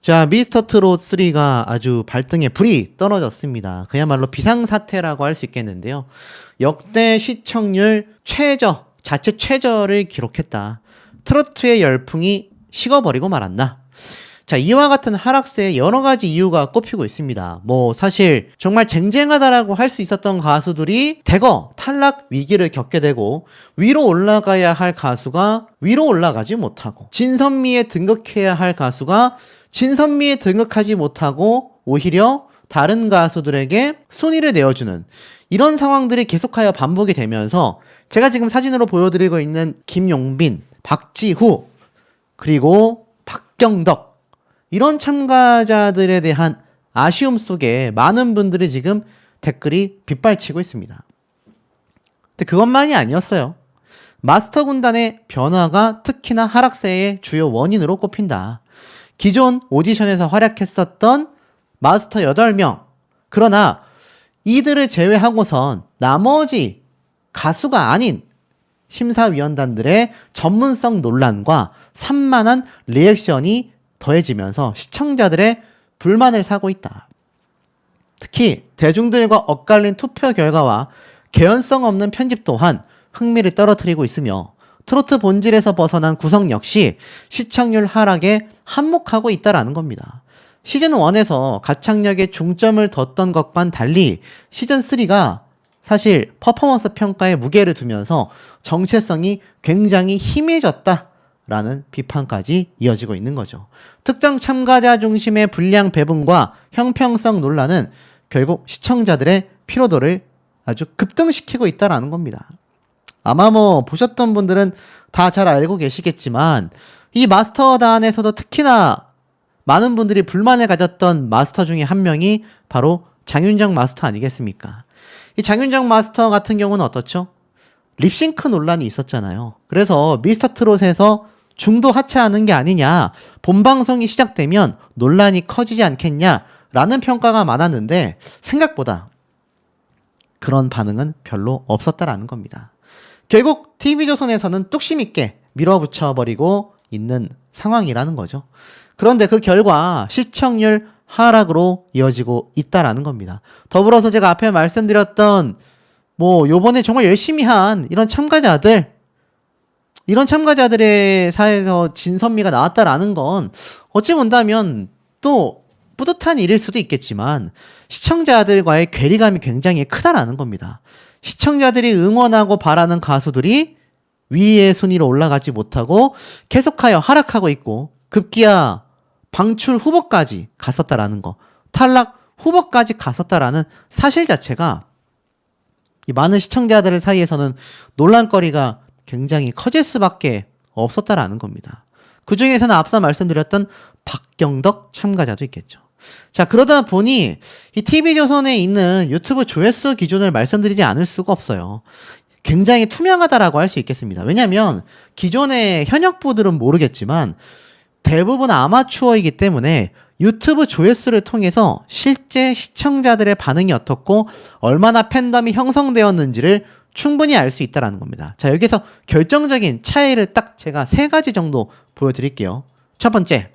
자, 미스터 트롯 3가 아주 발등에 불이 떨어졌습니다. 그야말로 비상사태라고 할 수 있겠는데요. 역대 시청률 자체 최저를 기록했다. 트로트의 열풍이 식어버리고 말았나? 자, 이와 같은 하락세에 여러 가지 이유가 꼽히고 있습니다. 사실 정말 쟁쟁하다라고 할 수 있었던 가수들이 대거 탈락 위기를 겪게 되고, 위로 올라가야 할 가수가 위로 올라가지 못하고, 진선미에 등극해야 할 가수가 진선미에 등극하지 못하고 오히려 다른 가수들에게 순위를 내어주는 이런 상황들이 계속하여 반복이 되면서, 제가 지금 사진으로 보여드리고 있는 김용빈, 박지후, 그리고 박경덕, 이런 참가자들에 대한 아쉬움 속에 많은 분들이 지금 댓글이 빗발치고 있습니다. 근데 그것만이 아니었어요. 마스터 군단의 변화가 특히나 하락세의 주요 원인으로 꼽힌다. 기존 오디션에서 활약했었던 마스터 8명, 그러나 이들을 제외하고선 나머지 가수가 아닌 심사위원단들의 전문성 논란과 산만한 리액션이 더해지면서 시청자들의 불만을 사고 있다. 특히 대중들과 엇갈린 투표 결과와 개연성 없는 편집 또한 흥미를 떨어뜨리고 있으며, 트로트 본질에서 벗어난 구성 역시 시청률 하락에 한몫하고 있다라는 겁니다. 시즌1에서 가창력에 중점을 뒀던 것과는 달리 시즌3가 사실 퍼포먼스 평가에 무게를 두면서 정체성이 굉장히 희미해졌다라는 비판까지 이어지고 있는 거죠. 특정 참가자 중심의 분량 배분과 형평성 논란은 결국 시청자들의 피로도를 아주 급등시키고 있다라는 겁니다. 아마 보셨던 분들은 다 잘 알고 계시겠지만, 이 마스터단에서도 특히나 많은 분들이 불만을 가졌던 마스터 중에 한 명이 바로 장윤정 마스터 아니겠습니까? 이 장윤정 마스터 같은 경우는 어떻죠? 립싱크 논란이 있었잖아요. 그래서 미스터 트롯에서 중도 하차하는 게 아니냐, 본방송이 시작되면 논란이 커지지 않겠냐라는 평가가 많았는데, 생각보다 그런 반응은 별로 없었다라는 겁니다. 결국 TV조선에서는 뚝심 있게 밀어붙여버리고 있는 상황이라는 거죠. 그런데 그 결과 시청률 하락으로 이어지고 있다라는 겁니다. 더불어서 제가 앞에 말씀드렸던 요번에 정말 열심히 한 이런 참가자들의 사이에서 진선미가 나왔다라는 건 어찌 본다면 또 뿌듯한 일일 수도 있겠지만, 시청자들과의 괴리감이 굉장히 크다라는 겁니다. 시청자들이 응원하고 바라는 가수들이 위의 순위로 올라가지 못하고 계속하여 하락하고 있고, 급기야 방출 후보까지 갔었다라는 거, 탈락 후보까지 갔었다라는 사실 자체가 이 많은 시청자들 사이에서는 논란거리가 굉장히 커질 수밖에 없었다라는 겁니다. 그 중에서는 앞서 말씀드렸던 박경덕 참가자도 있겠죠. 자, 그러다 보니 이 TV조선에 있는 유튜브 조회수 기준을 말씀드리지 않을 수가 없어요. 굉장히 투명하다라고 할 수 있겠습니다. 왜냐하면 기존의 현역부들은 모르겠지만 대부분 아마추어이기 때문에 유튜브 조회수를 통해서 실제 시청자들의 반응이 어떻고 얼마나 팬덤이 형성되었는지를 충분히 알 수 있다는 겁니다. 자, 여기서 결정적인 차이를 딱 제가 3가지 정도 보여드릴게요. 첫 번째,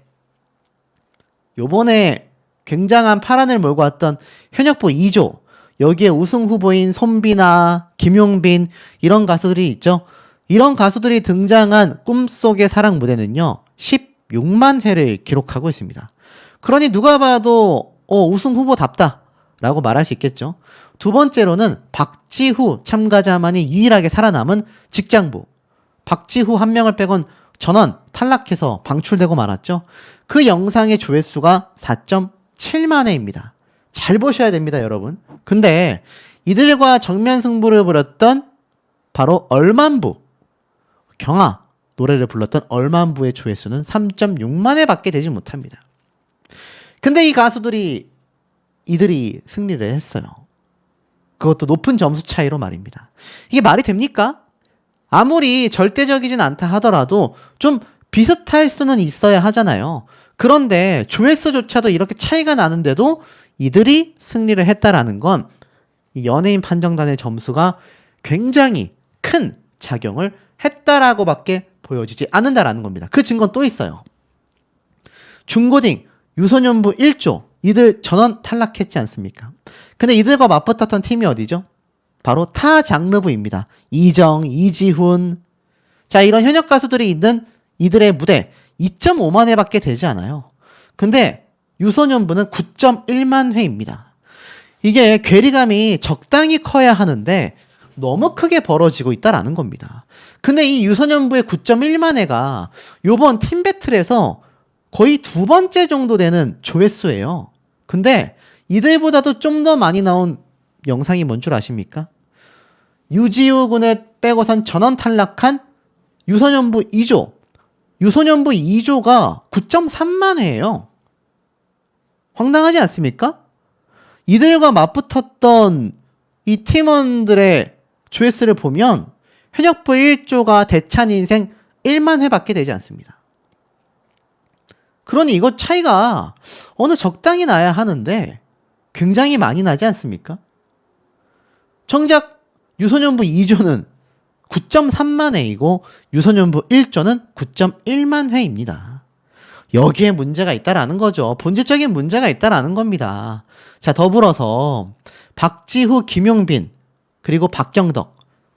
요번에 굉장한 파란을 몰고 왔던 현역부 2조, 여기에 우승 후보인 손비나 김용빈, 이런 가수들이 있죠. 이런 가수들이 등장한 꿈속의 사랑 무대는요 16만 회를 기록하고 있습니다. 그러니 누가 봐도 우승 후보답다 라고 말할 수 있겠죠. 두 번째로는 박지후 참가자만이 유일하게 살아남은 직장부, 박지후 한 명을 빼곤 전원 탈락해서 방출되고 말았죠. 그 영상의 조회수가 4.7만 회입니다. 잘 보셔야 됩니다, 여러분. 근데 이들과 정면 승부를 벌였던 바로 얼만부, 경아 노래를 불렀던 얼만부의 조회수는 3.6만 회밖에 되지 못합니다. 근데 이들이 승리를 했어요. 그것도 높은 점수 차이로 말입니다. 이게 말이 됩니까? 아무리 절대적이진 않다 하더라도 좀 비슷할 수는 있어야 하잖아요. 그런데 조회수조차도 이렇게 차이가 나는데도 이들이 승리를 했다라는 건 이 연예인 판정단의 점수가 굉장히 큰 작용을 했다라고밖에 보여지지 않는다라는 겁니다. 그 증거는 또 있어요. 중고딩 유소년부 1조 이들 전원 탈락했지 않습니까? 근데 이들과 맞붙었던 팀이 어디죠? 바로 타 장르부입니다. 이정, 이지훈. 자, 이런 현역 가수들이 있는 이들의 무대 2.5만 회밖에 되지 않아요. 근데 유소년부는 9.1만 회입니다. 이게 괴리감이 적당히 커야 하는데 너무 크게 벌어지고 있다라는 겁니다. 근데 이 유소년부의 9.1만 회가 요번 팀배틀에서 거의 두 번째 정도 되는 조회수예요. 근데 이들보다도 좀 더 많이 나온 영상이 뭔 줄 아십니까? 유지우 군을 빼고선 전원 탈락한 유소년부 2조. 유소년부 2조가 9.3만 회예요. 황당하지 않습니까? 이들과 맞붙었던 이 팀원들의 조회수를 보면 현역부 1조가 대찬 인생 1만 회밖에 되지 않습니다. 그러니 이거 차이가 어느 적당히 나야 하는데 굉장히 많이 나지 않습니까? 정작 유소년부 2조는 9.3만 회이고 유소년부 1조는 9.1만 회입니다. 여기에 문제가 있다라는 거죠. 본질적인 문제가 있다라는 겁니다. 자, 더불어서 박지후, 김용빈 그리고 박경덕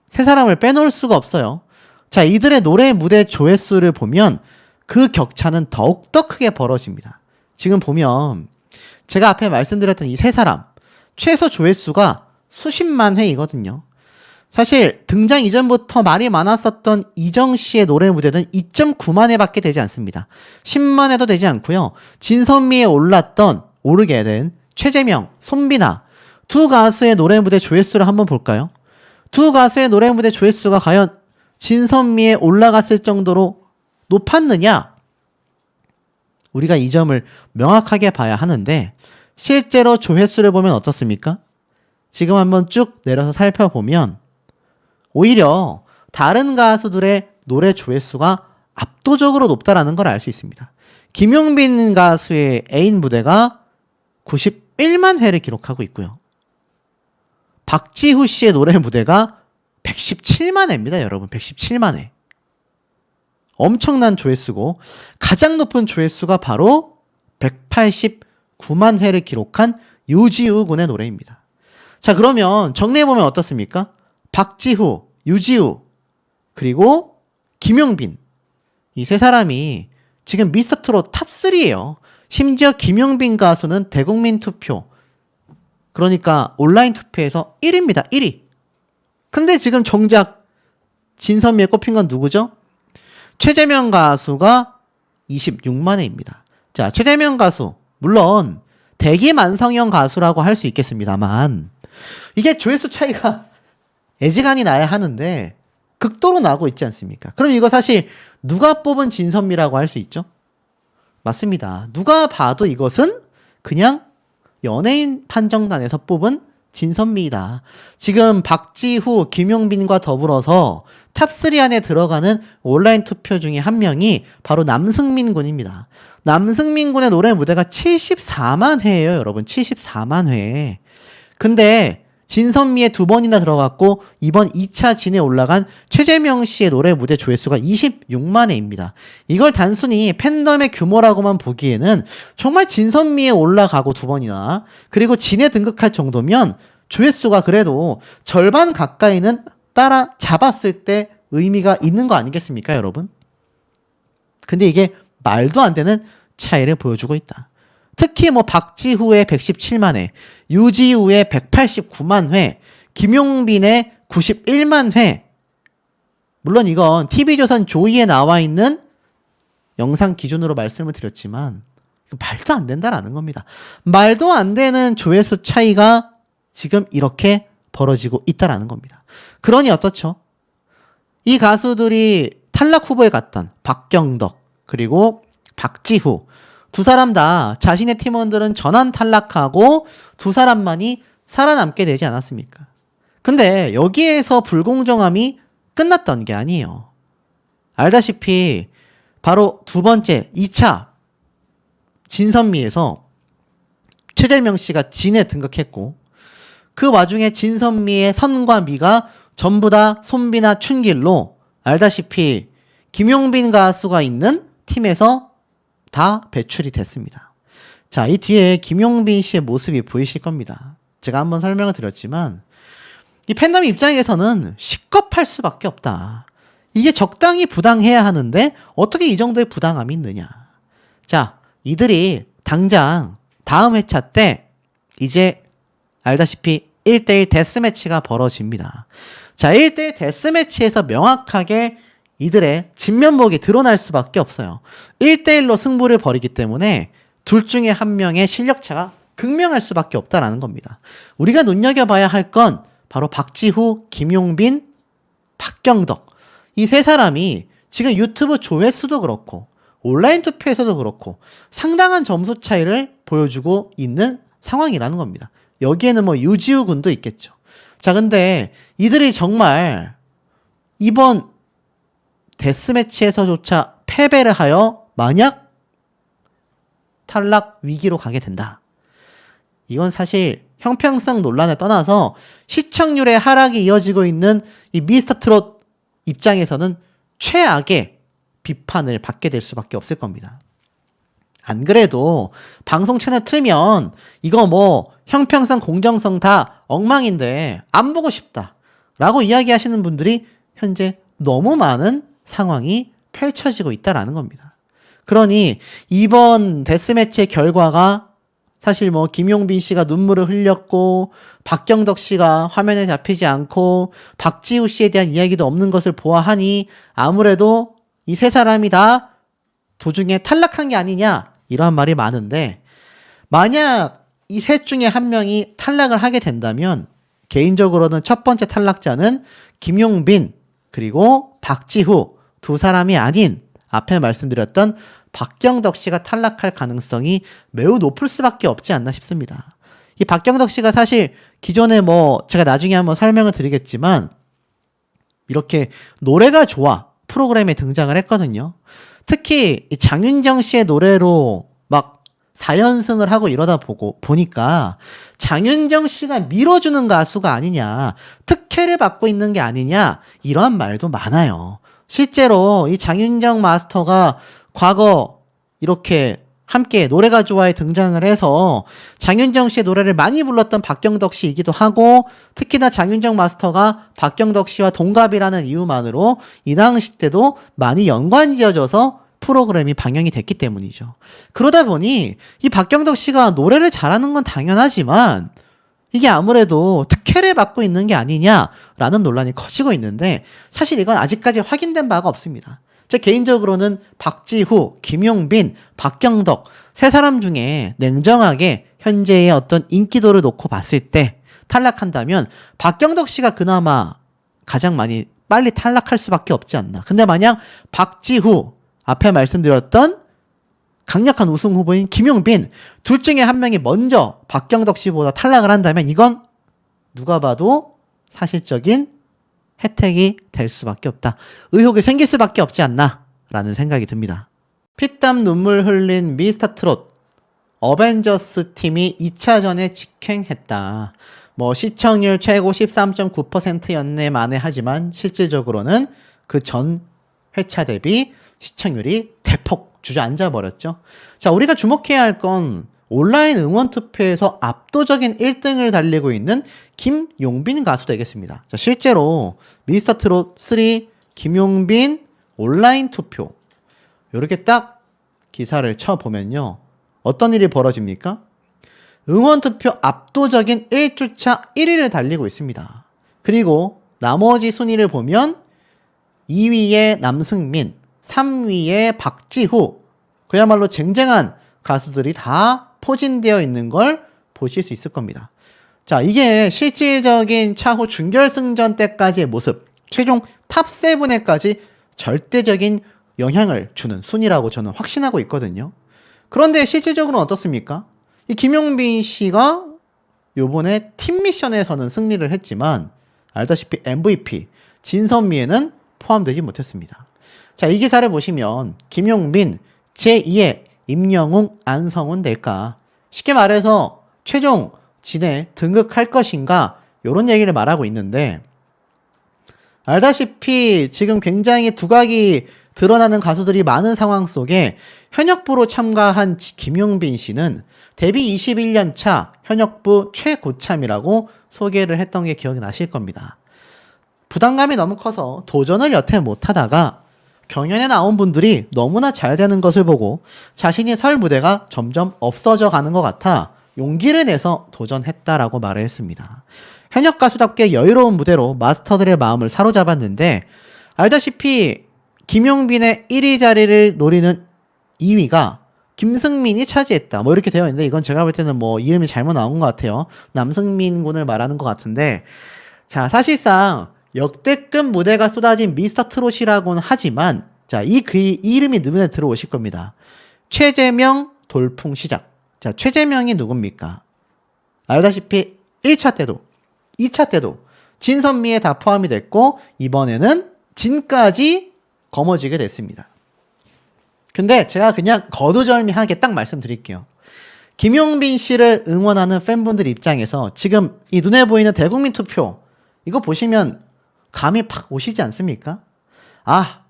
세 사람을 빼놓을 수가 없어요. 자, 이들의 노래 무대 조회수를 보면 그 격차는 더욱더 크게 벌어집니다. 지금 보면 제가 앞에 말씀드렸던 이 세 사람 최소 조회수가 수십만 회이거든요. 사실 등장 이전부터 말이 많았었던 이정 씨의 노래 무대는 2.9만 회밖에 되지 않습니다. 10만 회도 되지 않고요. 진선미에 오르게 된 최재명, 손비나 두 가수의 노래 무대 조회수를 한번 볼까요? 두 가수의 노래 무대 조회수가 과연 진선미에 올라갔을 정도로 높았느냐? 우리가 이 점을 명확하게 봐야 하는데 실제로 조회수를 보면 어떻습니까? 지금 한번 쭉 내려서 살펴보면 오히려 다른 가수들의 노래 조회수가 압도적으로 높다라는 걸 알 수 있습니다. 김용빈 가수의 애인 무대가 91만 회를 기록하고 있고요. 박지후 씨의 노래 무대가 117만 회입니다, 여러분. 117만 회. 엄청난 조회수고 가장 높은 조회수가 바로 189만 회를 기록한 유지우 군의 노래입니다. 자, 그러면 정리해보면 어떻습니까? 박지후, 유지우, 그리고 김용빈 이 세 사람이 지금 미스터트롯 탑3예요. 심지어 김용빈 가수는 대국민 투표 그러니까 온라인 투표에서 1위입니다. 1위. 근데 지금 정작 진선미에 꼽힌 건 누구죠? 최재명 가수가 26만 회입니다. 자, 최재명 가수 물론 대기만성형 가수라고 할 수 있겠습니다만 이게 조회수 차이가 애지간히 나야 하는데 극도로 나고 있지 않습니까? 그럼 이거 사실 누가 뽑은 진선미라고 할 수 있죠? 맞습니다. 누가 봐도 이것은 그냥 연예인 판정단에서 뽑은 진선미이다. 지금 박지후, 김용빈과 더불어서 탑3 안에 들어가는 온라인 투표 중에 한 명이 바로 남승민 군입니다. 남승민 군의 노래 무대가 74만 회예요, 여러분. 74만 회. 근데 진선미에 두 번이나 들어갔고 이번 2차 진에 올라간 최재명 씨의 노래 무대 조회수가 26만 회입니다. 이걸 단순히 팬덤의 규모라고만 보기에는 정말 진선미에 올라가고 두 번이나 그리고 진에 등극할 정도면 조회수가 그래도 절반 가까이는 따라 잡았을 때 의미가 있는 거 아니겠습니까, 여러분? 근데 이게 말도 안 되는 차이를 보여주고 있다. 특히 박지후의 117만 회, 유지우의 189만 회, 김용빈의 91만 회. 물론 이건 TV조선 조이에 나와 있는 영상 기준으로 말씀을 드렸지만 말도 안 된다라는 겁니다. 말도 안 되는 조회수 차이가 지금 이렇게 벌어지고 있다라는 겁니다. 그러니 어떻죠? 이 가수들이 탈락 후보에 갔던 박경덕 그리고 박지후 두 사람 다 자신의 팀원들은 전원 탈락하고 두 사람만이 살아남게 되지 않았습니까? 근데 여기에서 불공정함이 끝났던 게 아니에요. 알다시피 바로 두 번째 2차 진선미에서 최재명 씨가 진에 등극했고 그 와중에 진선미의 선과 미가 전부 다 손비나 춘길로 알다시피 김용빈 가수가 있는 팀에서 다 배출이 됐습니다. 자, 이 뒤에 김용빈 씨의 모습이 보이실 겁니다. 제가 한번 설명을 드렸지만 이 팬덤 입장에서는 식겁할 수밖에 없다. 이게 적당히 부당해야 하는데 어떻게 이 정도의 부당함이 있느냐. 자, 이들이 당장 다음 회차 때 이제 알다시피 1대1 데스매치가 벌어집니다. 자, 1대1 데스매치에서 명확하게 이들의 진면목이 드러날 수밖에 없어요. 1대1로 승부를 벌이기 때문에 둘 중에 한 명의 실력차가 극명할 수밖에 없다라는 겁니다. 우리가 눈여겨봐야 할 건 바로 박지후, 김용빈, 박경덕 이 세 사람이 지금 유튜브 조회수도 그렇고 온라인 투표에서도 그렇고 상당한 점수 차이를 보여주고 있는 상황이라는 겁니다. 여기에는 뭐 유지우 군도 있겠죠. 자, 근데 이들이 정말 이번 데스매치에서조차 패배를 하여 만약 탈락 위기로 가게 된다. 이건 사실 형평성 논란을 떠나서 시청률의 하락이 이어지고 있는 이 미스터트롯 입장에서는 최악의 비판을 받게 될 수밖에 없을 겁니다. 안 그래도 방송 채널 틀면 이거 뭐 형평성 공정성 다 엉망인데 안 보고 싶다 라고 이야기하시는 분들이 현재 너무 많은 상황이 펼쳐지고 있다라는 겁니다. 그러니 이번 데스매치의 결과가 사실 뭐 김용빈 씨가 눈물을 흘렸고 박경덕 씨가 화면에 잡히지 않고 박지우 씨에 대한 이야기도 없는 것을 보아하니 아무래도 이 세 사람이 다 도중에 탈락한 게 아니냐 이런 말이 많은데 만약 이 셋 중에 한 명이 탈락을 하게 된다면 개인적으로는 첫 번째 탈락자는 김용빈 그리고 박지후 두 사람이 아닌 앞에 말씀드렸던 박경덕 씨가 탈락할 가능성이 매우 높을 수밖에 없지 않나 싶습니다. 이 박경덕 씨가 사실 기존에 뭐 제가 나중에 한번 설명을 드리겠지만 이렇게 노래가 좋아 프로그램에 등장을 했거든요. 특히 이 장윤정 씨의 노래로 막 4연승을 하고 이러다 보니까 장윤정 씨가 밀어주는 가수가 아니냐, 특혜를 받고 있는 게 아니냐 이런 말도 많아요. 실제로 이 장윤정 마스터가 과거 이렇게 함께 노래가 좋아에 등장을 해서 장윤정 씨의 노래를 많이 불렀던 박경덕 씨이기도 하고 특히나 장윤정 마스터가 박경덕 씨와 동갑이라는 이유만으로 이 당시 때도 많이 연관지어져서 프로그램이 방영이 됐기 때문이죠. 그러다 보니 이 박경덕 씨가 노래를 잘하는 건 당연하지만 이게 아무래도 특혜를 받고 있는 게 아니냐라는 논란이 커지고 있는데 사실 이건 아직까지 확인된 바가 없습니다. 제 개인적으로는 박지후, 김용빈, 박경덕 세 사람 중에 냉정하게 현재의 어떤 인기도를 놓고 봤을 때 탈락한다면 박경덕 씨가 그나마 가장 많이 빨리 탈락할 수밖에 없지 않나. 근데 만약 박지후, 앞에 말씀드렸던 강력한 우승 후보인 김용빈 둘 중에 한 명이 먼저 박경덕 씨보다 탈락을 한다면 이건 누가 봐도 사실적인 혜택이 될 수밖에 없다. 의혹이 생길 수밖에 없지 않나 라는 생각이 듭니다. 피땀 눈물 흘린 미스터트롯 어벤져스 팀이 2차전에 직행했다. 뭐 시청률 최고 13.9%였네 만에 하지만 실질적으로는 그 전 회차 대비 시청률이 대폭 주저앉아 버렸죠. 자, 우리가 주목해야 할 건 온라인 응원 투표에서 압도적인 1등을 달리고 있는 김용빈 가수 되겠습니다. 자, 실제로 미스터트롯 3 김용빈 온라인 투표 이렇게 딱 기사를 쳐보면요. 어떤 일이 벌어집니까? 응원 투표 압도적인 1주차 1위를 달리고 있습니다. 그리고 나머지 순위를 보면 2위에 남승민, 3위에 박지후 그야말로 쟁쟁한 가수들이 다 포진되어 있는 걸 보실 수 있을 겁니다. 자, 이게 실질적인 차후 준결승전 때까지의 모습, 최종 탑7에까지 절대적인 영향을 주는 순위라고 저는 확신하고 있거든요. 그런데 실질적으로는 어떻습니까? 이 김용빈 씨가 요번에 팀 미션에서는 승리를 했지만 알다시피 MVP 진선미에는 포함되지 못했습니다. 자, 이 기사를 보시면 김용빈 제2의 임영웅, 안성훈 될까? 쉽게 말해서 최종 진에 등극할 것인가? 이런 얘기를 말하고 있는데 알다시피 지금 굉장히 두각이 드러나는 가수들이 많은 상황 속에 현역부로 참가한 김용빈 씨는 데뷔 21년 차 현역부 최고참이라고 소개를 했던 게 기억이 나실 겁니다. 부담감이 너무 커서 도전을 여태 못하다가 경연에 나온 분들이 너무나 잘 되는 것을 보고 자신이 설 무대가 점점 없어져 가는 것 같아 용기를 내서 도전했다라고 말을 했습니다. 현역 가수답게 여유로운 무대로 마스터들의 마음을 사로잡았는데 알다시피 김용빈의 1위 자리를 노리는 2위가 김승민이 차지했다. 뭐 이렇게 되어 있는데 이건 제가 볼 때는 뭐 이름이 잘못 나온 것 같아요. 남승민 군을 말하는 것 같은데 자 사실상 역대급 무대가 쏟아진 미스터 트롯이라고는 하지만 자 이 이름이 눈에 들어오실 겁니다. 최재명 돌풍 시작. 자 최재명이 누굽니까? 알다시피 1차 때도 2차 때도 진선미에 다 포함이 됐고 이번에는 진까지 거머쥐게 됐습니다. 근데 제가 그냥 거두절미하게 딱 말씀드릴게요. 김용빈 씨를 응원하는 팬분들 입장에서 지금 이 눈에 보이는 대국민 투표 이거 보시면 감이 팍 오시지 않습니까? 아,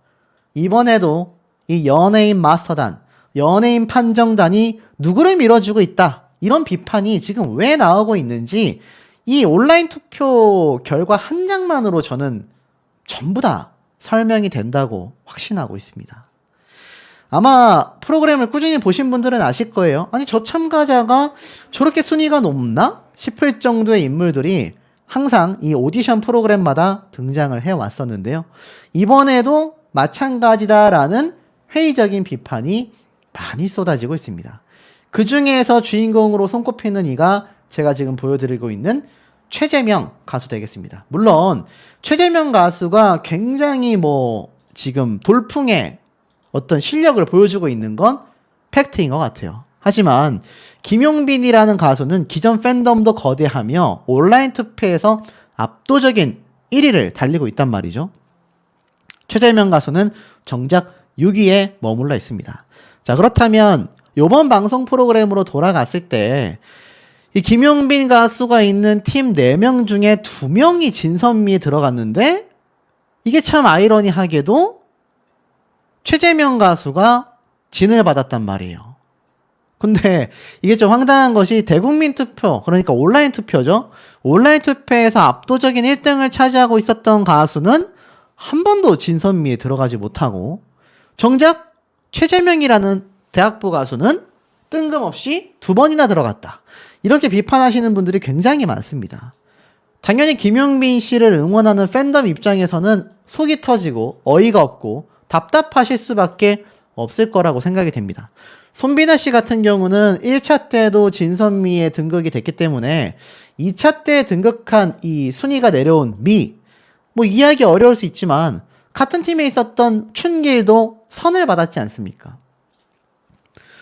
이번에도 이 연예인 마스터단, 연예인 판정단이 누구를 밀어주고 있다. 이런 비판이 지금 왜 나오고 있는지 이 온라인 투표 결과 한 장만으로 저는 전부 다 설명이 된다고 확신하고 있습니다. 아마 프로그램을 꾸준히 보신 분들은 아실 거예요. 아니 저 참가자가 저렇게 순위가 높나? 싶을 정도의 인물들이 항상 이 오디션 프로그램마다 등장을 해왔었는데요. 이번에도 마찬가지다라는 회의적인 비판이 많이 쏟아지고 있습니다. 그 중에서 주인공으로 손꼽히는 이가 제가 지금 보여드리고 있는 최재명 가수 되겠습니다. 물론 최재명 가수가 굉장히 뭐 지금 돌풍의 어떤 실력을 보여주고 있는 건 팩트인 것 같아요. 하지만 김용빈이라는 가수는 기존 팬덤도 거대하며 온라인 투표에서 압도적인 1위를 달리고 있단 말이죠. 최재명 가수는 정작 6위에 머물러 있습니다. 자 그렇다면 이번 방송 프로그램으로 돌아갔을 때 이 김용빈 가수가 있는 팀 4명 중에 2명이 진선미에 들어갔는데 이게 참 아이러니하게도 최재명 가수가 진을 받았단 말이에요. 근데 이게 좀 황당한 것이 대국민 투표, 그러니까 온라인 투표죠. 온라인 투표에서 압도적인 1등을 차지하고 있었던 가수는 한 번도 진선미에 들어가지 못하고 정작 최재명이라는 대학부 가수는 뜬금없이 2번이나 들어갔다. 이렇게 비판하시는 분들이 굉장히 많습니다. 당연히 김용빈 씨를 응원하는 팬덤 입장에서는 속이 터지고 어이가 없고 답답하실 수밖에 없을 거라고 생각이 됩니다. 손비나 씨 같은 경우는 1차 때도 진선미에 등극이 됐기 때문에 2차 때 등극한 이 순위가 내려온 뭐 이해하기 어려울 수 있지만 같은 팀에 있었던 춘길도 선을 받았지 않습니까?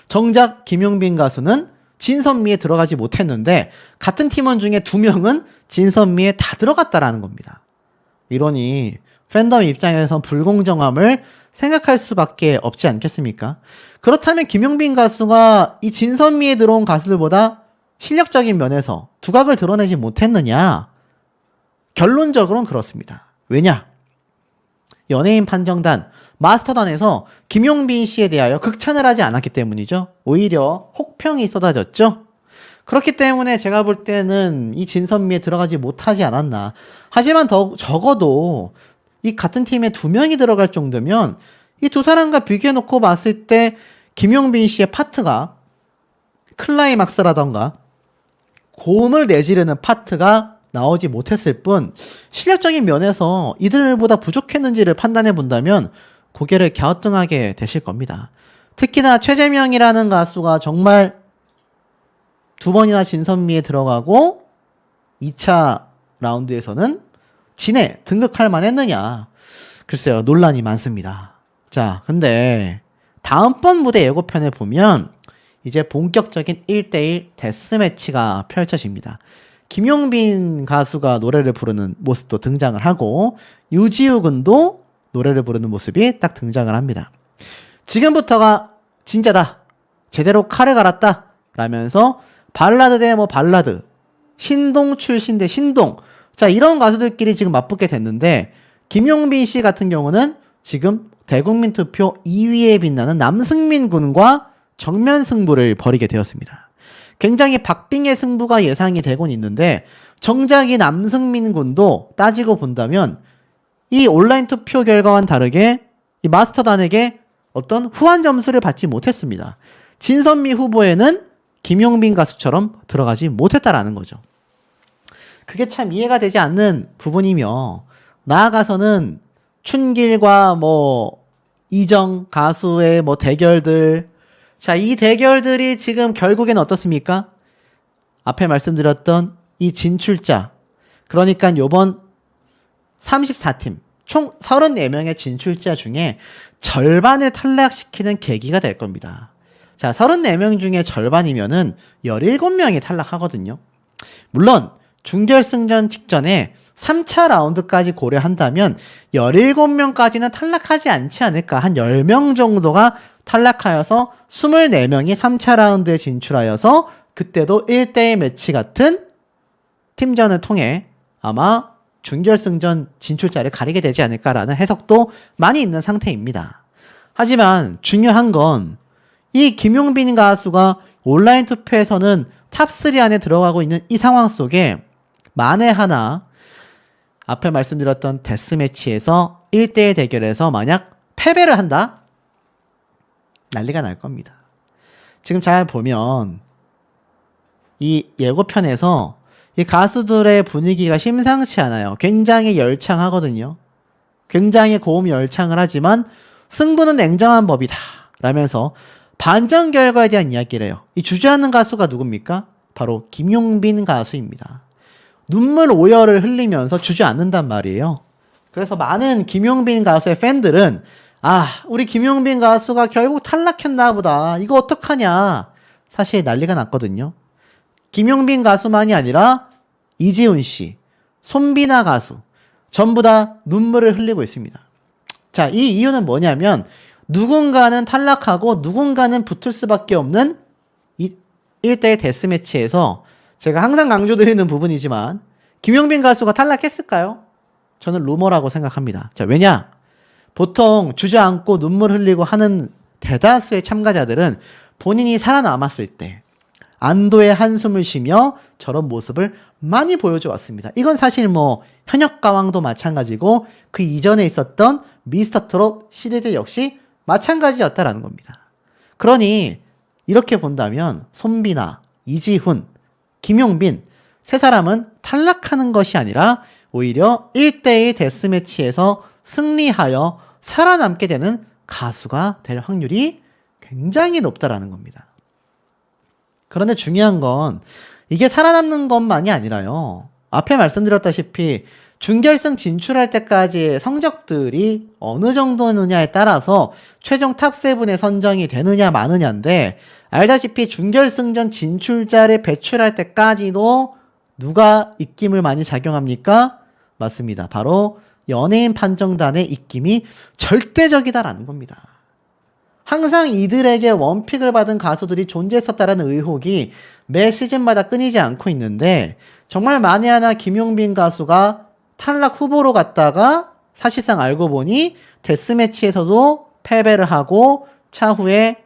정작 김용빈 가수는 진선미에 들어가지 못했는데 같은 팀원 중에 2명은 진선미에 다 들어갔다라는 겁니다. 이러니 팬덤 입장에선 불공정함을 생각할 수밖에 없지 않겠습니까? 그렇다면 김용빈 가수가 이 진선미에 들어온 가수들보다 실력적인 면에서 두각을 드러내지 못했느냐? 결론적으로는 그렇습니다. 왜냐? 연예인 판정단, 마스터단에서 김용빈 씨에 대하여 극찬을 하지 않았기 때문이죠. 오히려 혹평이 쏟아졌죠. 그렇기 때문에 제가 볼 때는 이 진선미에 들어가지 못하지 않았나. 하지만 적어도 이 같은 팀에 2명이 들어갈 정도면 이 두 사람과 비교해놓고 봤을 때 김용빈 씨의 파트가 클라이막스라던가 고음을 내지르는 파트가 나오지 못했을 뿐 실력적인 면에서 이들보다 부족했는지를 판단해 본다면 고개를 갸우뚱하게 되실 겁니다. 특히나 최재명이라는 가수가 정말 2번이나 진선미에 들어가고 2차 라운드에서는 진에 등극할 만했느냐. 글쎄요, 논란이 많습니다. 자, 근데 다음번 무대 예고편을 보면 이제 본격적인 1대1 데스매치가 펼쳐집니다. 김용빈 가수가 노래를 부르는 모습도 등장을 하고 유지우 군도 노래를 부르는 모습이 딱 등장을 합니다. 지금부터가 진짜다. 제대로 칼을 갈았다. 라면서 발라드 대 뭐 발라드, 신동 출신 대 신동, 자 이런 가수들끼리 지금 맞붙게 됐는데 김용빈 씨 같은 경우는 지금 대국민 투표 2위에 빛나는 남승민 군과 정면 승부를 벌이게 되었습니다. 굉장히 박빙의 승부가 예상이 되곤 있는데 정작 이 남승민 군도 따지고 본다면 이 온라인 투표 결과와는 다르게 이 마스터단에게 어떤 후한 점수를 받지 못했습니다. 진선미 후보에는 김용빈 가수처럼 들어가지 못했다라는 거죠. 그게 참 이해가 되지 않는 부분이며 나아가서는 춘길과 뭐 이정 가수의 뭐 대결들, 자, 이 대결들이 지금 결국엔 어떻습니까? 앞에 말씀드렸던 이 진출자, 그러니까 요번 34팀 총 34명의 진출자 중에 절반을 탈락시키는 계기가 될 겁니다. 자, 34명 중에 절반이면은 17명이 탈락하거든요. 물론 준결승전 직전에 3차 라운드까지 고려한다면 17명까지는 탈락하지 않지 않을까. 한 10명 정도가 탈락하여서 24명이 3차 라운드에 진출하여서 그때도 1대1 매치 같은 팀전을 통해 아마 준결승전 진출자를 가리게 되지 않을까라는 해석도 많이 있는 상태입니다. 하지만 중요한 건 이 김용빈 가수가 온라인 투표에서는 탑3 안에 들어가고 있는 이 상황 속에 만에 하나 앞에 말씀드렸던 데스매치에서 1대1 대결에서 만약 패배를 한다? 난리가 날 겁니다. 지금 잘 보면 이 예고편에서 이 가수들의 분위기가 심상치 않아요. 굉장히 열창하거든요. 굉장히 고음 열창을 하지만 승부는 냉정한 법이다 라면서 반전 결과에 대한 이야기를 해요. 이 주저하는 가수가 누굽니까? 바로 김용빈 가수입니다. 눈물 오열을 흘리면서 주저앉는단 말이에요. 그래서 많은 김용빈 가수의 팬들은 우리 김용빈 가수가 결국 탈락했나 보다. 이거 어떡하냐. 사실 난리가 났거든요. 김용빈 가수만이 아니라 이지훈 씨, 손비나 가수 전부 다 눈물을 흘리고 있습니다. 자, 이 이유는 뭐냐면 누군가는 탈락하고 누군가는 붙을 수밖에 없는 이 1대1 데스매치에서 제가 항상 강조드리는 부분이지만 김용빈 가수가 탈락했을까요? 저는 루머라고 생각합니다. 자, 왜냐? 보통 주저앉고 눈물 흘리고 하는 대다수의 참가자들은 본인이 살아남았을 때 안도의 한숨을 쉬며 저런 모습을 많이 보여줘 왔습니다. 이건 사실 뭐 현역가왕도 마찬가지고 그 이전에 있었던 미스터트롯 시리즈 역시 마찬가지였다라는 겁니다. 그러니 이렇게 본다면 손비나 이지훈, 김용빈 세 사람은 탈락하는 것이 아니라 오히려 1대1 데스매치에서 승리하여 살아남게 되는 가수가 될 확률이 굉장히 높다라는 겁니다. 그런데 중요한 건 이게 살아남는 것만이 아니라요. 앞에 말씀드렸다시피 준결승 진출할 때까지의 성적들이 어느 정도느냐에 따라서 최종 탑7에 선정이 되느냐 마느냐인데 알다시피 준결승전 진출자를 배출할 때까지도 누가 입김을 많이 작용합니까? 맞습니다. 바로 연예인 판정단의 입김이 절대적이다라는 겁니다. 항상 이들에게 원픽을 받은 가수들이 존재했었다라는 의혹이 매 시즌마다 끊이지 않고 있는데 정말 만에 하나 김용빈 가수가 탈락 후보로 갔다가 사실상 알고 보니 데스매치에서도 패배를 하고 차후에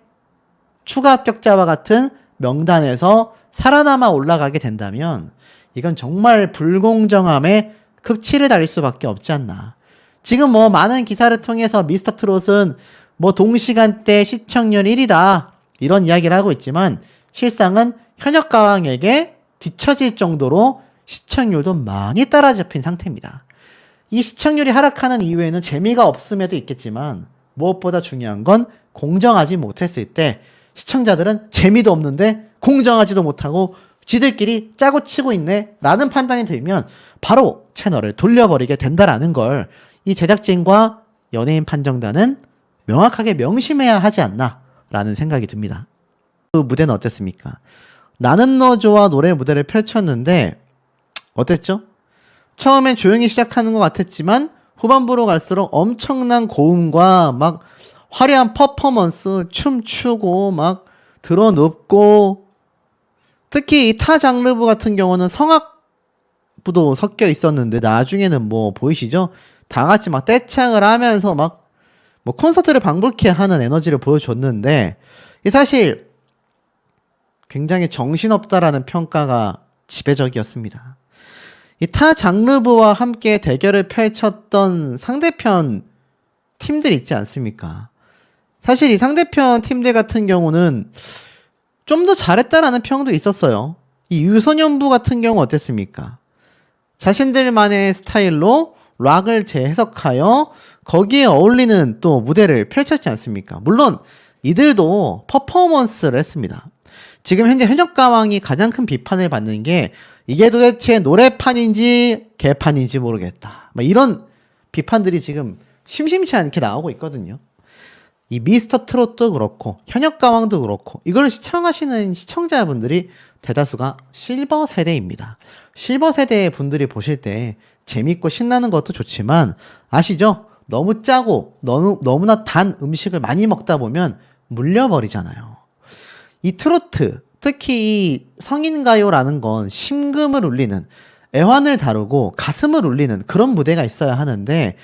추가 합격자와 같은 명단에서 살아남아 올라가게 된다면 이건 정말 불공정함에 극치를 달릴 수밖에 없지 않나. 지금 뭐 많은 기사를 통해서 미스터트롯은 뭐 동시간대 시청률 1위다 이런 이야기를 하고 있지만 실상은 현역가왕에게 뒤처질 정도로 시청률도 많이 따라잡힌 상태입니다. 이 시청률이 하락하는 이유에는 재미가 없음에도 있겠지만 무엇보다 중요한 건 공정하지 못했을 때 시청자들은 재미도 없는데 공정하지도 못하고 지들끼리 짜고 치고 있네 라는 판단이 들면 바로 채널을 돌려버리게 된다라는 걸 이 제작진과 연예인 판정단은 명확하게 명심해야 하지 않나 라는 생각이 듭니다. 그 무대는 어땠습니까? 나는 너 좋아 노래 무대를 펼쳤는데 어땠죠? 처음엔 조용히 시작하는 것 같았지만 후반부로 갈수록 엄청난 고음과 막 화려한 퍼포먼스, 춤추고 막 드러눕고 특히 이 타 장르부 같은 경우는 성악부도 섞여 있었는데 나중에는 뭐 보이시죠? 다 같이 막 떼창을 하면서 막 뭐 콘서트를 방불케 하는 에너지를 보여줬는데 이 사실 굉장히 정신없다라는 평가가 지배적이었습니다. 이 타 장르부와 함께 대결을 펼쳤던 상대편 팀들 있지 않습니까? 사실 이 상대편 팀들 같은 경우는 좀 더 잘했다라는 평도 있었어요. 이 유소년부 같은 경우 어땠습니까? 자신들만의 스타일로 락을 재해석하여 거기에 어울리는 또 무대를 펼쳤지 않습니까? 물론 이들도 퍼포먼스를 했습니다. 지금 현재 현역가왕이 가장 큰 비판을 받는 게 이게 도대체 노래판인지 개판인지 모르겠다. 막 이런 비판들이 지금 심심치 않게 나오고 있거든요. 이 미스터 트롯도 그렇고 현역가왕도 그렇고 이걸 시청하시는 시청자분들이 대다수가 실버 세대입니다. 실버 세대의 분들이 보실 때 재밌고 신나는 것도 좋지만 아시죠? 너무 짜고 너무나 단 음식을 많이 먹다 보면 물려버리잖아요. 이 트로트, 특히 이 성인가요라는 건 심금을 울리는, 애환을 다루고 가슴을 울리는 그런 무대가 있어야 하는데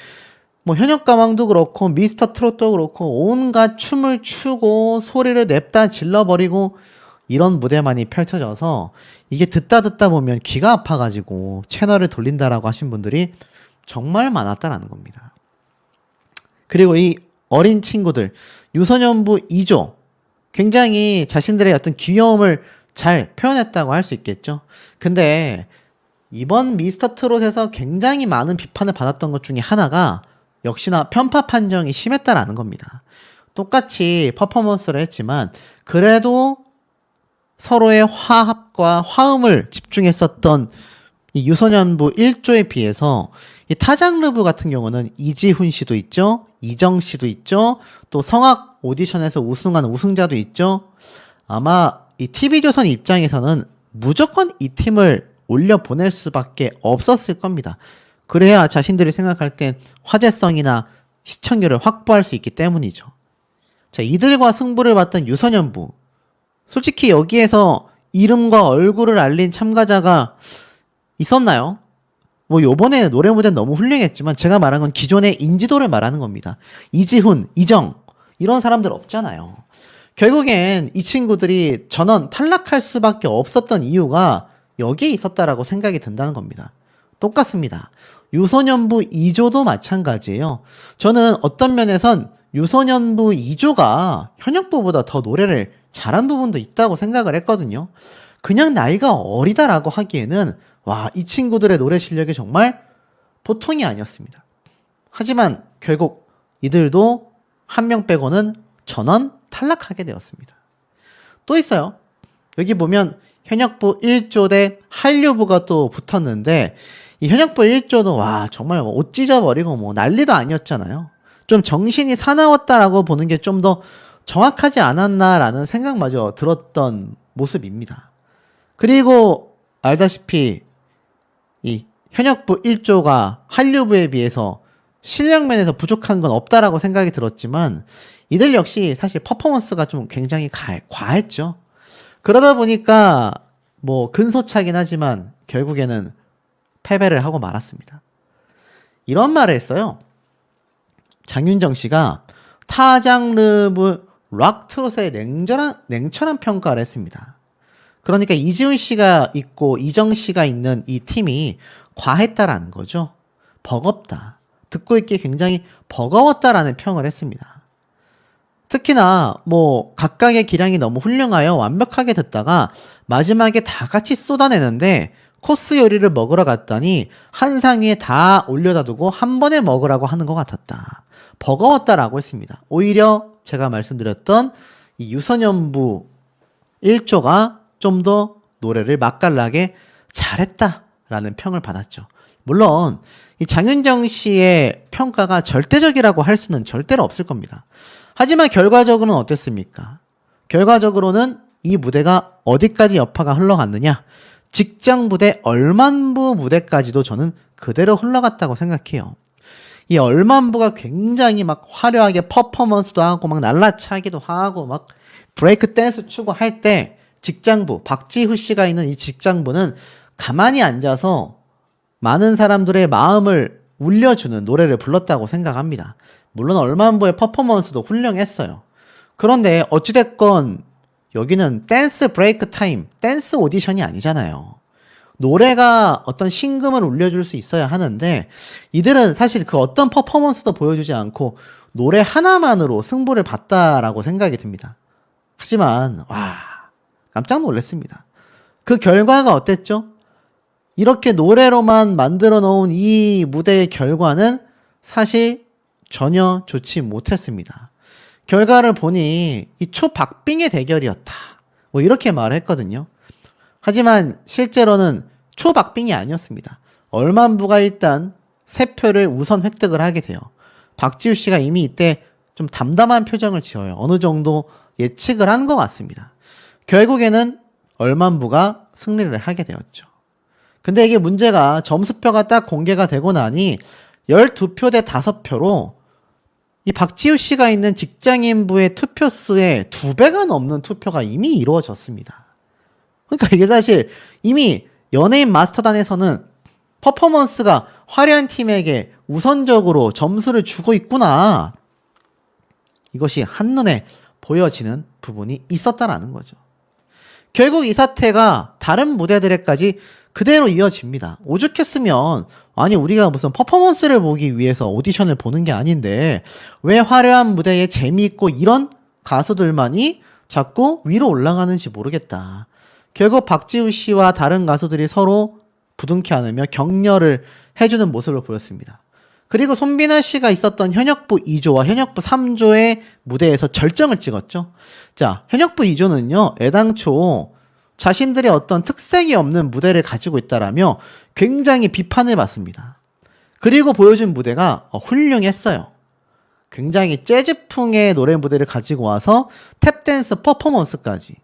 뭐 현역가왕도 그렇고 미스터 트롯도 그렇고 온갖 춤을 추고 소리를 냅다 질러버리고 이런 무대만이 펼쳐져서 이게 듣다 보면 귀가 아파가지고 채널을 돌린다라고 하신 분들이 정말 많았다라는 겁니다. 그리고 이 어린 친구들, 유소년부 2조 굉장히 자신들의 어떤 귀여움을 잘 표현했다고 할 수 있겠죠. 근데 이번 미스터 트롯에서 굉장히 많은 비판을 받았던 것 중에 하나가 역시나 편파 판정이 심했다라는 겁니다. 똑같이 퍼포먼스를 했지만 그래도 서로의 화합과 화음을 집중했었던 이 유소년부 1조에 비해서 이 타장르부 같은 경우는 이지훈 씨도 있죠, 이정 씨도 있죠, 또 성악 오디션에서 우승한 우승자도 있죠. 아마 이 TV조선 입장에서는 무조건 이 팀을 올려보낼 수밖에 없었을 겁니다. 그래야 자신들이 생각할 땐 화제성이나 시청률을 확보할 수 있기 때문이죠. 자, 이들과 승부를 봤던 유소년부. 솔직히 여기에서 이름과 얼굴을 알린 참가자가 있었나요? 뭐 요번에 노래 무대는 너무 훌륭했지만 제가 말한 건 기존의 인지도를 말하는 겁니다. 이지훈, 이정 이런 사람들 없잖아요. 결국엔 이 친구들이 전원 탈락할 수밖에 없었던 이유가 여기에 있었다라고 생각이 든다는 겁니다. 똑같습니다. 유소년부 2조도 마찬가지예요. 저는 어떤 면에선 유소년부 2조가 현역부보다 더 노래를 잘한 부분도 있다고 생각을 했거든요. 그냥 나이가 어리다라고 하기에는 와, 이 친구들의 노래 실력이 정말 보통이 아니었습니다. 하지만 결국 이들도 한 명 빼고는 전원 탈락하게 되었습니다. 또 있어요. 여기 보면 현역부 1조 대 한류부가 또 붙었는데 이 현역부 1조도 와 정말 옷 찢어버리고 뭐 난리도 아니었잖아요. 좀 정신이 사나웠다라고 보는 게 좀 더 정확하지 않았나라는 생각마저 들었던 모습입니다. 그리고 알다시피 이 현역부 1조가 한류부에 비해서 실력면에서 부족한 건 없다라고 생각이 들었지만 이들 역시 사실 퍼포먼스가 좀 굉장히 과했죠. 그러다 보니까 뭐 근소차긴 하지만 결국에는 패배를 하고 말았습니다. 이런 말을 했어요. 장윤정 씨가 타장르부 락 트롯에 냉철한 평가를 했습니다. 그러니까 이지훈 씨가 있고 이정 씨가 있는 이 팀이 과했다라는 거죠. 버겁다. 듣고 있기 굉장히 버거웠다라는 평을 했습니다. 특히나 뭐 각각의 기량이 너무 훌륭하여 완벽하게 듣다가 마지막에 다 같이 쏟아내는데 코스 요리를 먹으러 갔더니 한 상 위에 다 올려다 두고 한 번에 먹으라고 하는 것 같았다. 버거웠다라고 했습니다. 오히려 제가 말씀드렸던 이 유소년부 1조가 좀 더 노래를 맛깔나게 잘했다라는 평을 받았죠. 물론 이 장윤정 씨의 평가가 절대적이라고 할 수는 절대로 없을 겁니다. 하지만 결과적으로는 어땠습니까? 결과적으로는 이 무대가 어디까지 여파가 흘러갔느냐? 직장 부대 얼만부 무대까지도 저는 그대로 흘러갔다고 생각해요. 이 얼만부가 굉장히 막 화려하게 퍼포먼스도 하고 막 날라차기도 하고 막 브레이크 댄스 추고 할 때 직장부, 박지후 씨가 있는 이 직장부는 가만히 앉아서 많은 사람들의 마음을 울려주는 노래를 불렀다고 생각합니다. 물론 얼만부의 퍼포먼스도 훌륭했어요. 그런데 어찌됐건 여기는 댄스 브레이크 타임, 댄스 오디션이 아니잖아요. 노래가 어떤 심금을 울려줄 수 있어야 하는데 이들은 사실 그 어떤 퍼포먼스도 보여주지 않고 노래 하나만으로 승부를 봤다라고 생각이 듭니다. 하지만 와, 깜짝 놀랐습니다. 그 결과가 어땠죠? 이렇게 노래로만 만들어 놓은 이 무대의 결과는 사실 전혀 좋지 못했습니다. 결과를 보니 이 초박빙의 대결이었다. 뭐 이렇게 말을 했거든요. 하지만 실제로는 초박빙이 아니었습니다. 얼만부가 일단 3표를 우선 획득을 하게 돼요. 박지우 씨가 이미 이때 좀 담담한 표정을 지어요. 어느 정도 예측을 한 것 같습니다. 결국에는 얼만부가 승리를 하게 되었죠. 근데 이게 문제가 점수표가 딱 공개가 되고 나니 12표 대 5표로 이 박지우 씨가 있는 직장인부의 투표 수의 2배가 넘는 투표가 이미 이루어졌습니다. 그러니까 이게 사실 이미 연예인 마스터단에서는 퍼포먼스가 화려한 팀에게 우선적으로 점수를 주고 있구나. 이것이 한눈에 보여지는 부분이 있었다라는 거죠. 결국 이 사태가 다른 무대들에까지 그대로 이어집니다. 오죽했으면 아니 우리가 무슨 퍼포먼스를 보기 위해서 오디션을 보는 게 아닌데 왜 화려한 무대에 재미있고 이런 가수들만이 자꾸 위로 올라가는지 모르겠다. 결국 박지우 씨와 다른 가수들이 서로 부둥켜 안으며 격려를 해주는 모습을 보였습니다. 그리고 손비나 씨가 있었던 현역부 2조와 현역부 3조의 무대에서 절정을 찍었죠. 자, 현역부 2조는요, 애당초 자신들의 어떤 특색이 없는 무대를 가지고 있다라며 굉장히 비판을 받습니다. 그리고 보여준 무대가 훌륭했어요. 굉장히 재즈풍의 노래 무대를 가지고 와서 탭댄스 퍼포먼스까지.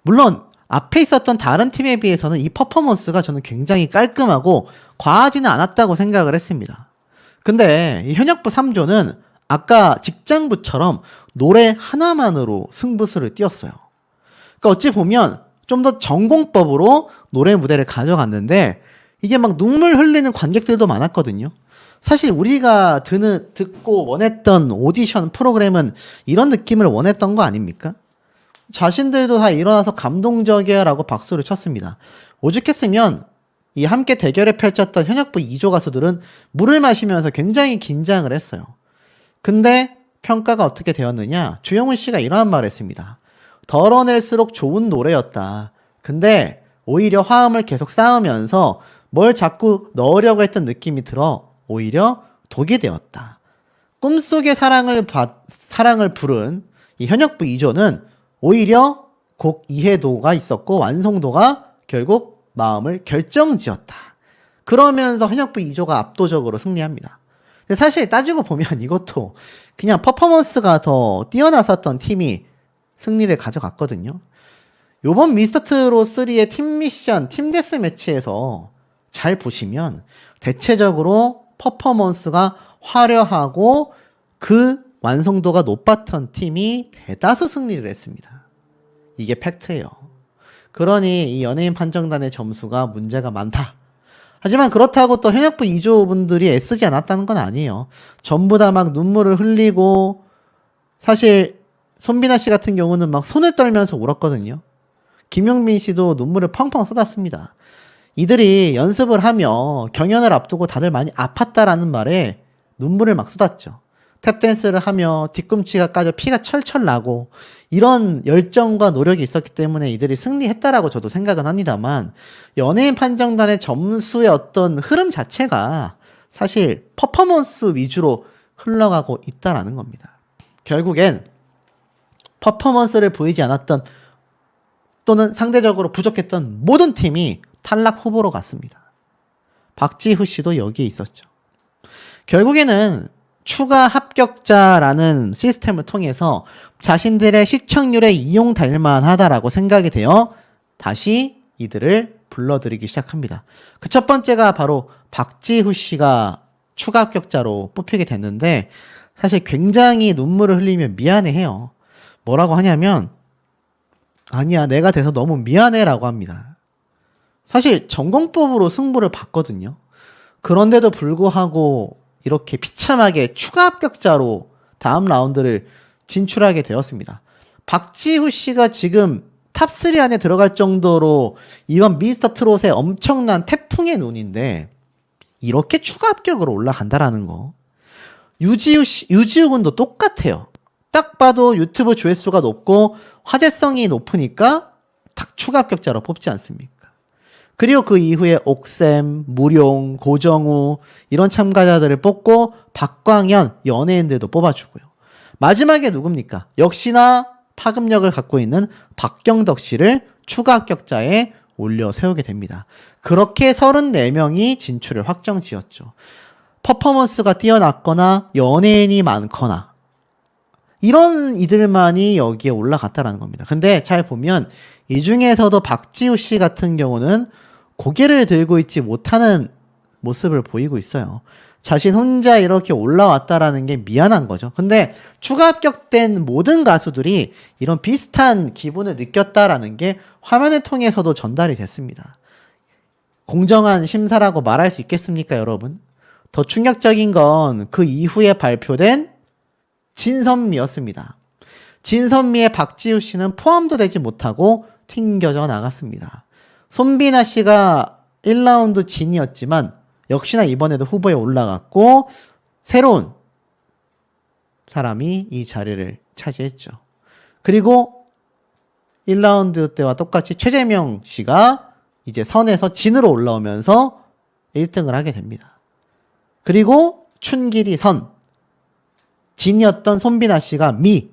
물론 앞에 있었던 다른 팀에 비해서는 이 퍼포먼스가 저는 굉장히 깔끔하고 과하지는 않았다고 생각을 했습니다. 근데 이 현역부 3조는 아까 직장부처럼 노래 하나만으로 승부수를 띄웠어요. 그러니까 어찌 보면 좀 더 전공법으로 노래 무대를 가져갔는데 이게 막 눈물 흘리는 관객들도 많았거든요. 사실 우리가 듣고 원했던 오디션 프로그램은 이런 느낌을 원했던 거 아닙니까? 자신들도 다 일어나서 감동적이야 라고 박수를 쳤습니다. 오죽했으면 이 함께 대결을 펼쳤던 현역부 2조 가수들은 물을 마시면서 굉장히 긴장을 했어요. 근데 평가가 어떻게 되었느냐? 주영훈 씨가 이러한 말을 했습니다. 덜어낼수록 좋은 노래였다. 근데 오히려 화음을 계속 쌓으면서 뭘 자꾸 넣으려고 했던 느낌이 들어 오히려 독이 되었다. 꿈속의 사랑을 부른 이 현역부 2조는 오히려 곡 이해도가 있었고 완성도가 결국 마음을 결정지었다. 그러면서 현역부 2조가 압도적으로 승리합니다. 근데 사실 따지고 보면 이것도 그냥 퍼포먼스가 더 뛰어났었던 팀이 승리를 가져갔거든요. 요번 미스터트롯 3의 팀 미션, 팀 데스 매치에서 잘 보시면 대체적으로 퍼포먼스가 화려하고 그 완성도가 높았던 팀이 대다수 승리를 했습니다. 이게 팩트예요. 그러니 이 연예인 판정단의 점수가 문제가 많다. 하지만 그렇다고 또 현역부 2조 분들이 애쓰지 않았다는 건 아니에요. 전부 다 막 눈물을 흘리고 사실 손비나 씨 같은 경우는 막 손을 떨면서 울었거든요. 김용민 씨도 눈물을 펑펑 쏟았습니다. 이들이 연습을 하며 경연을 앞두고 다들 많이 아팠다라는 말에 눈물을 막 쏟았죠. 탭댄스를 하며 뒤꿈치가 까져 피가 철철 나고 이런 열정과 노력이 있었기 때문에 이들이 승리했다라고 저도 생각은 합니다만 연예인 판정단의 점수의 어떤 흐름 자체가 사실 퍼포먼스 위주로 흘러가고 있다라는 겁니다. 결국엔 퍼포먼스를 보이지 않았던 또는 상대적으로 부족했던 모든 팀이 탈락 후보로 갔습니다. 박지후 씨도 여기에 있었죠. 결국에는 추가 합격자라는 시스템을 통해서 자신들의 시청률에 이용될 만하다라고 생각이 되어 다시 이들을 불러들이기 시작합니다. 그 첫 번째가 바로 박지후 씨가 추가 합격자로 뽑히게 됐는데 사실 굉장히 눈물을 흘리며 미안해해요. 뭐라고 하냐면 아니야 내가 돼서 너무 미안해 라고 합니다. 사실 전공법으로 승부를 봤거든요. 그런데도 불구하고 이렇게 비참하게 추가 합격자로 다음 라운드를 진출하게 되었습니다. 박지후 씨가 지금 탑3 안에 들어갈 정도로 이번 미스터 트롯의 엄청난 태풍의 눈인데 이렇게 추가 합격으로 올라간다라는 거. 유지우 군도 똑같아요. 딱 봐도 유튜브 조회수가 높고 화제성이 높으니까 딱 추가 합격자로 뽑지 않습니까? 그리고 그 이후에 옥쌤, 무룡, 고정우 이런 참가자들을 뽑고 박광현 연예인들도 뽑아주고요. 마지막에 누굽니까? 역시나 파급력을 갖고 있는 박경덕 씨를 추가 합격자에 올려 세우게 됩니다. 그렇게 34명이 진출을 확정 지었죠. 퍼포먼스가 뛰어났거나 연예인이 많거나 이런 이들만이 여기에 올라갔다라는 겁니다. 근데 잘 보면 이 중에서도 박지우 씨 같은 경우는 고개를 들고 있지 못하는 모습을 보이고 있어요. 자신 혼자 이렇게 올라왔다라는 게 미안한 거죠. 근데 추가 합격된 모든 가수들이 이런 비슷한 기분을 느꼈다라는 게 화면을 통해서도 전달이 됐습니다. 공정한 심사라고 말할 수 있겠습니까, 여러분? 더 충격적인 건 그 이후에 발표된 진선미였습니다. 진선미의 박지우 씨는 포함도 되지 못하고 튕겨져 나갔습니다. 손비나 씨가 1라운드 진이었지만 역시나 이번에도 후보에 올라갔고 새로운 사람이 이 자리를 차지했죠. 그리고 1라운드 때와 똑같이 최재명 씨가 이제 선에서 진으로 올라오면서 1등을 하게 됩니다. 그리고 춘길이 선, 진이었던 손비나 씨가 미,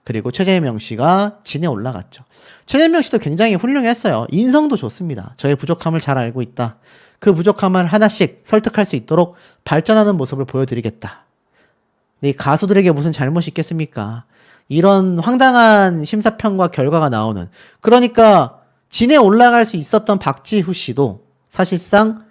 그리고 최재명 씨가 진에 올라갔죠. 최재명 씨도 굉장히 훌륭했어요. 인성도 좋습니다. 저의 부족함을 잘 알고 있다. 그 부족함을 하나씩 설득할 수 있도록 발전하는 모습을 보여드리겠다. 이 가수들에게 무슨 잘못이 있겠습니까? 이런 황당한 심사평과 결과가 나오는. 그러니까 진에 올라갈 수 있었던 박지후 씨도 사실상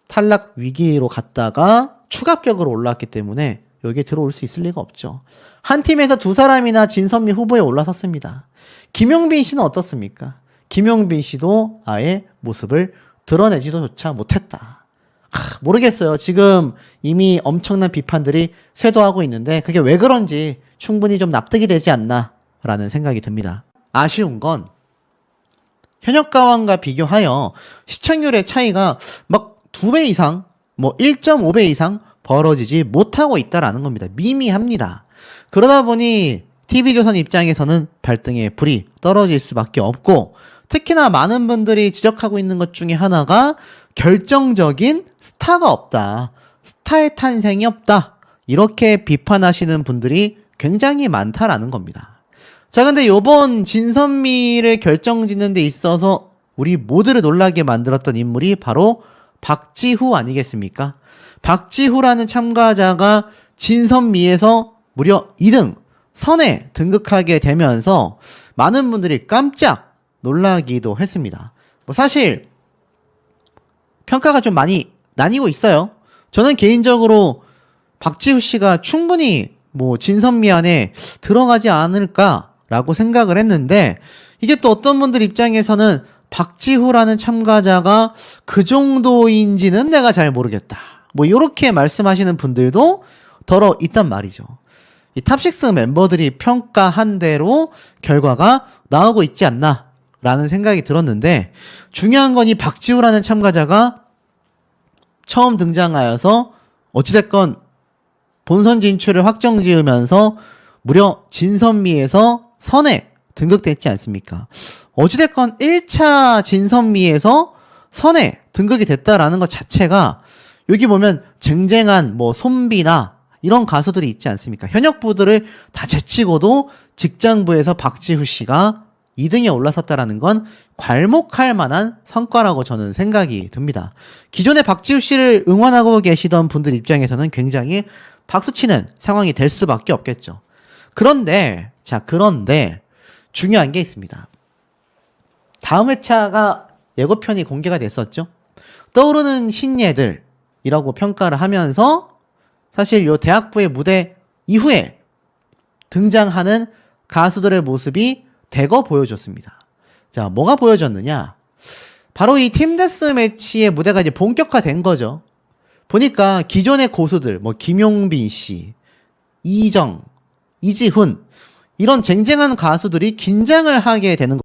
탈락 위기로 갔다가 추가 합격으로 올라왔기 때문에 여기에 들어올 수 있을 리가 없죠. 한 팀에서 두 사람이나 진선미 후보에 올라섰습니다. 김용빈 씨는 어떻습니까? 김용빈 씨도 아예 모습을 드러내지도조차 못했다. 모르겠어요. 지금 이미 엄청난 비판들이 쇄도하고 있는데 그게 왜 그런지 충분히 좀 납득이 되지 않나 라는 생각이 듭니다. 아쉬운 건 현역 가왕과 비교하여 시청률의 차이가 막 2배 이상, 뭐 1.5배 이상 벌어지지 못하고 있다라는 겁니다. 미미합니다. 그러다 보니 TV조선 입장에서는 발등에 불이 떨어질 수밖에 없고 특히나 많은 분들이 지적하고 있는 것 중에 하나가 결정적인 스타가 없다. 스타의 탄생이 없다. 이렇게 비판하시는 분들이 굉장히 많다라는 겁니다. 자, 근데 요번 진선미를 결정짓는 데 있어서 우리 모두를 놀라게 만들었던 인물이 바로 박지후 아니겠습니까? 박지후라는 참가자가 진선미에서 무려 2등 선에 등극하게 되면서 많은 분들이 깜짝 놀라기도 했습니다. 뭐 사실 평가가 좀 많이 나뉘고 있어요. 저는 개인적으로 박지후 씨가 충분히 뭐 진선미 안에 들어가지 않을까라고 생각을 했는데 이게 또 어떤 분들 입장에서는 박지후라는 참가자가 그 정도인지는 내가 잘 모르겠다. 뭐 이렇게 말씀하시는 분들도 더러 있단 말이죠. 이 탑6 멤버들이 평가한 대로 결과가 나오고 있지 않나 라는 생각이 들었는데 중요한 건 이 박지후라는 참가자가 처음 등장하여서 어찌됐건 본선 진출을 확정 지으면서 무려 진선미에서 선에 등극됐지 않습니까? 어찌됐건 1차 진선미에서 선에 등극이 됐다라는 것 자체가 여기 보면 쟁쟁한 뭐 손비나 이런 가수들이 있지 않습니까? 현역부들을 다 제치고도 직장부에서 박지후 씨가 2등에 올라섰다라는 건 괄목할 만한 성과라고 저는 생각이 듭니다. 기존에 박지후 씨를 응원하고 계시던 분들 입장에서는 굉장히 박수치는 상황이 될 수밖에 없겠죠. 그런데 중요한 게 있습니다. 다음 회차가 예고편이 공개가 됐었죠. 떠오르는 신예들이라고 평가를 하면서 사실 요 대학부의 무대 이후에 등장하는 가수들의 모습이 대거 보여줬습니다. 자, 뭐가 보여졌느냐? 바로 이 팀데스 매치의 무대가 이제 본격화된 거죠. 보니까 기존의 고수들, 뭐 김용빈 씨, 이정, 이지훈 이런 쟁쟁한 가수들이 긴장을 하게 되는